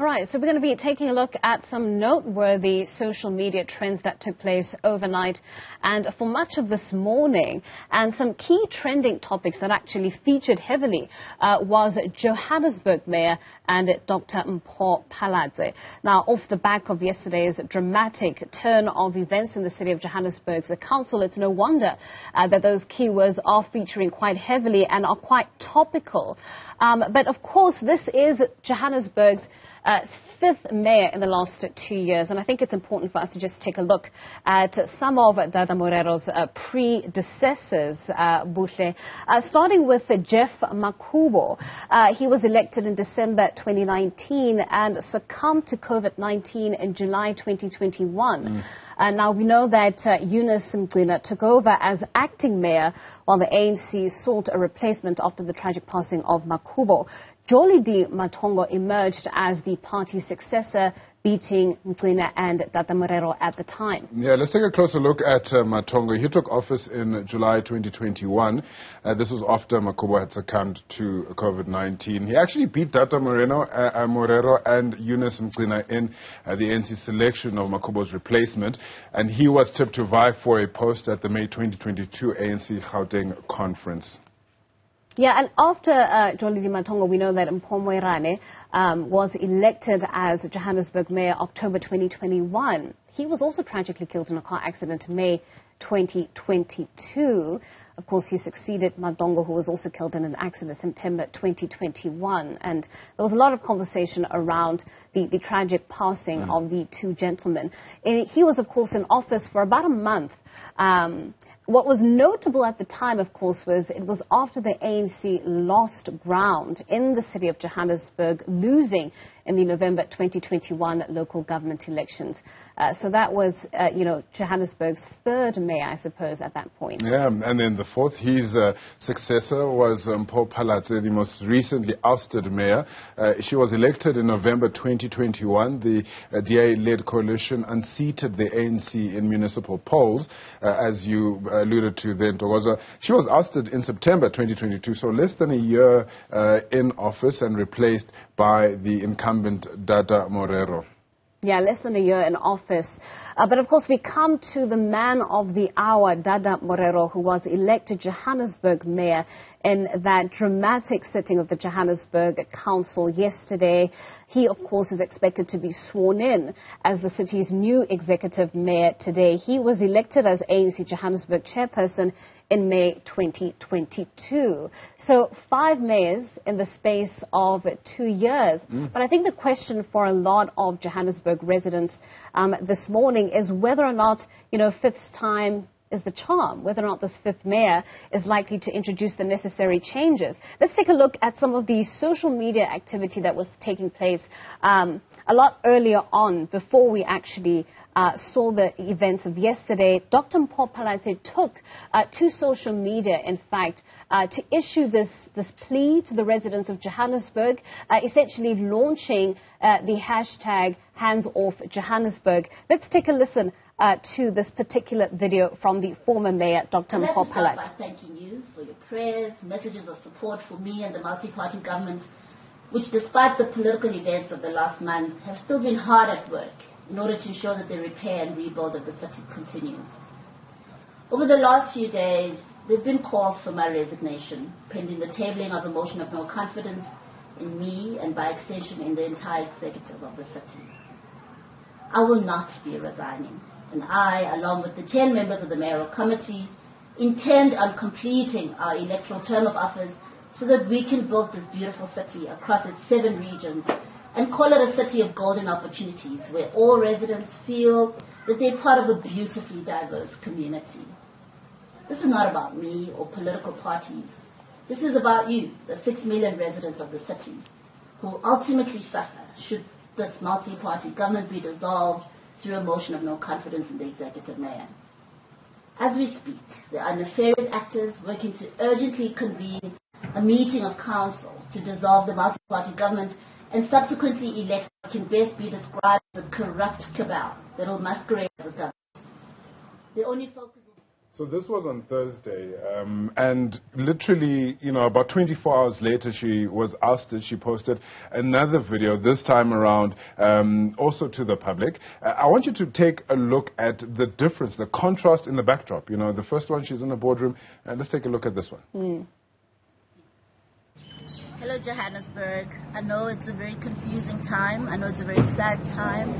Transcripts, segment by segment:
All right, so we're going to be taking a look at some noteworthy social media trends that took place overnight and for much of this morning. And some key trending topics that actually featured heavily was Johannesburg Mayor and Dr. Phalatse. Now, off the back of yesterday's dramatic turn of events in the city of Johannesburg's council, it's no wonder that those keywords are featuring quite heavily and are quite topical. But of course, this is Johannesburg's fifth mayor in the last 2 years, and I think it's important for us to just take a look at some of Dada Morero's predecessors, Buhle. Starting with Jeff Makhubo. He was elected in December 2019 and succumbed to COVID-19 in July 2021. Now, we know that Eunice Mgcina took over as acting mayor while the ANC sought a replacement after the tragic passing of Makhubo. Jolly Matongo emerged as the party's successor, beating Mgcina and Dada Morero at the time. Yeah, let's take a closer look at Matongo. He took office in July 2021. This was after Makhubo had succumbed to COVID-19. He actually beat Dada Morero and Eunice Mgcina in the ANC selection of Makhubo's replacement, and he was tipped to vie for a post at the May 2022 ANC Gauteng conference. Yeah, and after Jolly Matongo, we know that Mpho Moerane was elected as Johannesburg Mayor October 2021. He was also tragically killed in a car accident in May 2022. Of course, he succeeded Matongo, who was also killed in an accident in September 2021. And there was a lot of conversation around the tragic passing of the two gentlemen. He was, of course, in office for about a month. What was notable at the time, of course, was it was after the ANC lost ground in the city of Johannesburg, losing in the November 2021 local government elections. So that was, Johannesburg's third mayor, I suppose, at that point. Yeah, and then the fourth, his successor was Mpho Phalatse, the most recently ousted mayor. She was elected in November 2021. The DA-led coalition unseated the ANC in municipal polls, as you alluded to then, Togoza. She was ousted in September 2022, so less than a year in office, and replaced by the incumbent Dada Morero. Yeah, less than a year in office. But of course, we come to the man of the hour, Dada Morero, who was elected Johannesburg mayor in that dramatic sitting of the Johannesburg Council yesterday. He, of course, is expected to be sworn in as the city's new executive mayor today. He was elected as ANC Johannesburg chairperson in May 2022. So 5 mayors in the space of 2 years. But I think the question for a lot of Johannesburg residents this morning is whether or not, fifth time is the charm, whether or not this fifth mayor is likely to introduce the necessary changes. Let's take a look at some of the social media activity that was taking place a lot earlier on, before we actually saw the events of yesterday. Dr. Mpho Phalatse took to social media, in fact, to issue this plea to the residents of Johannesburg, essentially launching the hashtag #HandsOffJohannesburg. Let's take a listen to this particular video from the former mayor, Dr. Mpho Phalatse. Let me start by thanking you for your prayers, messages of support for me and the multi-party government, which, despite the political events of the last month, have still been hard at work in order to ensure that the repair and rebuild of the city continues. Over the last few days, there have been calls for my resignation, pending the tabling of a motion of no confidence in me and, by extension, in the entire executive of the city. I will not be resigning, and I, along with the 10 members of the mayoral committee, intend on completing our electoral term of office so that we can build this beautiful city across its 7 regions and call it a city of golden opportunities, where all residents feel that they're part of a beautifully diverse community. This is not about me or political parties. This is about you, the 6 million residents of the city, who will ultimately suffer should this multi-party government be dissolved through a motion of no confidence in the executive mayor. As we speak, there are nefarious actors working to urgently convene a meeting of council to dissolve the multi-party government and subsequently elect what can best be described as a corrupt cabal that will masquerade as a government. The only focus So this was on Thursday, and literally, about 24 hours later, she was ousted. She posted another video, this time around, also to the public. I want you to take a look at the difference, the contrast in the backdrop. The first one, she's in a boardroom, and let's take a look at this one. Hello, Johannesburg. I know it's a very confusing time. I know it's a very sad time.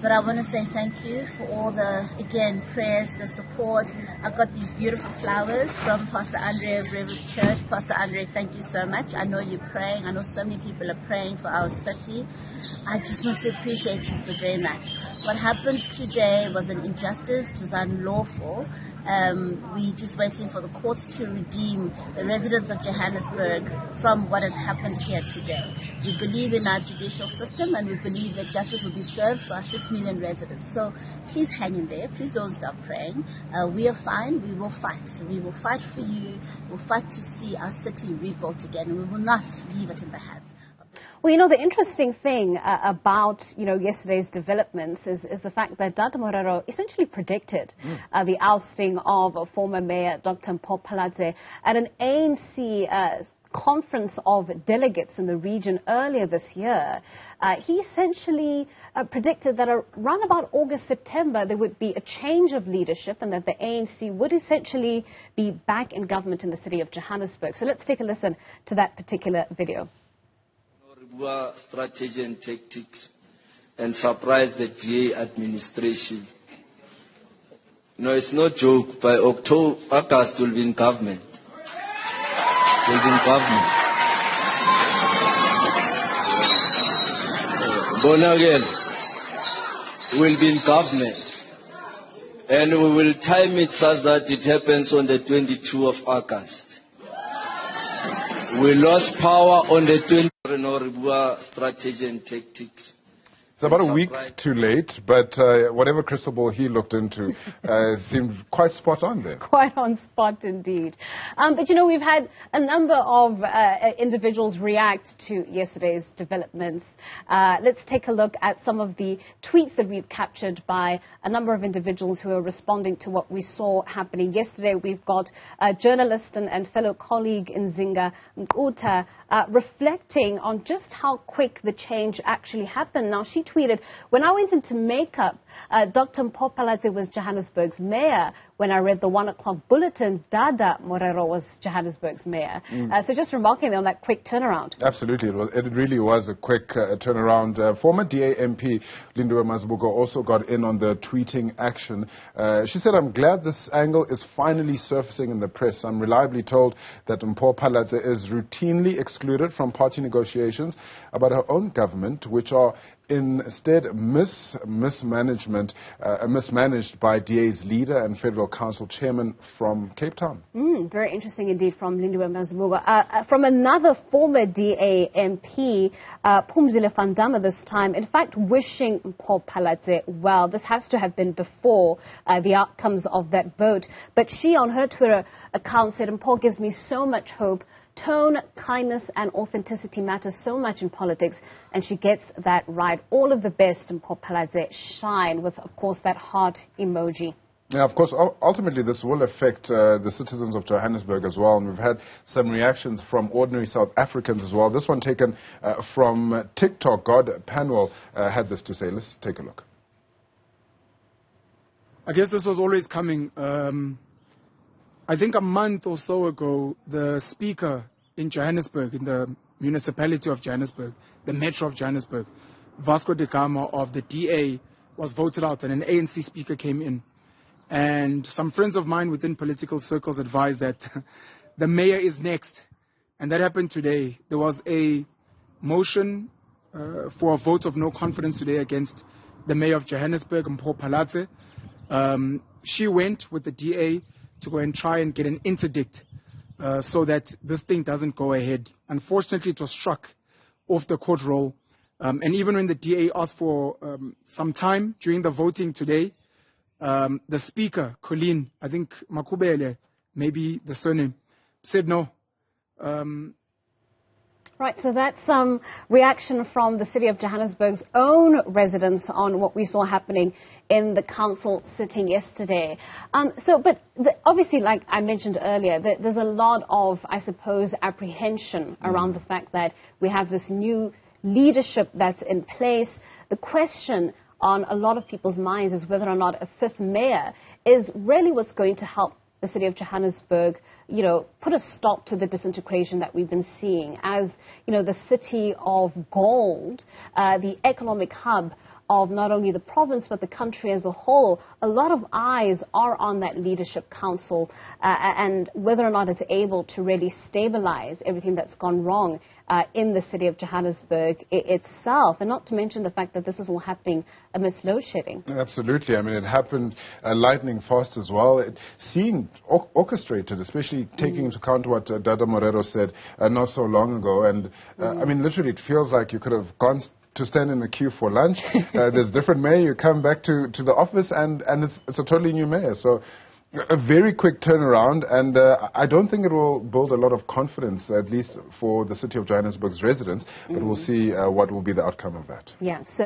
But I want to say thank you for all the, again, prayers, the support. I've got these beautiful flowers from Pastor Andre of Rivers Church. Pastor Andre, thank you so much. I know you're praying. I know so many people are praying for our city. I just want to appreciate you for doing that. What happened today was an injustice. It was unlawful. We're just waiting for the courts to redeem the residents of Johannesburg from what has happened here today. We believe in our judicial system, and we believe that justice will be served for our 6 million residents. So please hang in there. Please don't stop praying. We are fine. We will fight. We will fight for you. We'll fight to see our city rebuilt again, and we will not leave it in the hands. Well, the interesting thing about, yesterday's developments is the fact that Dada Morero essentially predicted the ousting of former Mayor Dr. Phalatse at an ANC conference of delegates in the region earlier this year. He essentially predicted that around about August, September, there would be a change of leadership and that the ANC would essentially be back in government in the city of Johannesburg. So let's take a listen to that particular video. Strategy and tactics and surprise the DA administration. It's no joke. By August, we'll be in government. We'll be in government. Bonagel will be in government. And we will time it such that it happens on the 22nd of August. We lost power on the 20th. Strategy and tactics. It's about a week too late, but whatever crystal ball he looked into seemed quite spot on there. Quite on spot indeed. But we've had a number of individuals react to yesterday's developments. Let's take a look at some of the tweets that we've captured by a number of individuals who are responding to what we saw happening yesterday. We've got a journalist and fellow colleague Nzinga Mkuta reflecting on just how quick the change actually happened. Now, she tweeted, "When I went into makeup, Dr. Phalatse was Johannesburg's mayor. When I read the 1 o'clock bulletin, Dada Morero was Johannesburg's mayor." So just remarking on that quick turnaround. Absolutely. It really was a quick turnaround. Former DA MP Lindiwe Mazibuko also got in on the tweeting action. She said, "I'm glad this angle is finally surfacing in the press. I'm reliably told that Mpho Phalatse is routinely excluded from party negotiations about her own government, which are instead mismanaged by DA's leader and Federal Council chairman from Cape Town." Very interesting indeed from Lindiwe Mazibuko. From another former DA MP, Phumzile van Damme this time, in fact, wishing Mpho Phalatse well. This has to have been before the outcomes of that vote. But she, on her Twitter account, said, "Mpho gives me so much hope. Tone, kindness and authenticity matter so much in politics, and she gets that right. All of the best, Mpho Phalatse. Shine," with, of course, that heart emoji. Yeah, of course, ultimately this will affect the citizens of Johannesburg as well, and we've had some reactions from ordinary South Africans as well. This one taken from TikTok. God Panwell had this to say. Let's take a look. I guess this was always coming. I think a month or so ago, the speaker in Johannesburg, in the municipality of Johannesburg, the metro of Johannesburg, Vasco da Gama of the DA, was voted out and an ANC speaker came in. And some friends of mine within political circles advised that the mayor is next. And that happened today. There was a motion for a vote of no confidence today against the mayor of Johannesburg, Mpho Phalatse. She went with the DA to go and try and get an interdict so that this thing doesn't go ahead. Unfortunately, it was struck off the court roll. And even when the DA asked for some time during the voting today, the speaker, Colleen, I think Makubele, maybe the surname, said no. Right, so that's some reaction from the City of Johannesburg's own residents on what we saw happening in the council sitting yesterday. Obviously, like I mentioned earlier, there's a lot of, I suppose, apprehension around the fact that we have this new leadership that's in place. The question on a lot of people's minds is whether or not a fifth mayor is really what's going to help the City of Johannesburg, put a stop to the disintegration that we've been seeing as, the city of gold, the economic hub of not only the province but the country as a whole. A lot of eyes are on that leadership council and whether or not it's able to really stabilize everything that's gone wrong in the City of Johannesburg itself, and not to mention the fact that this is all happening amidst load shedding. Absolutely. I mean, it happened lightning fast as well. It seemed orchestrated, especially taking into account what Dada Morero said not so long ago. And I mean, literally, it feels like you could have gone to stand in a queue for lunch. There's different mayor. You come back to the office, and it's a totally new mayor. So a very quick turnaround, and I don't think it will build a lot of confidence, at least for the City of Johannesburg's residents, but we'll see what will be the outcome of that. Yeah. So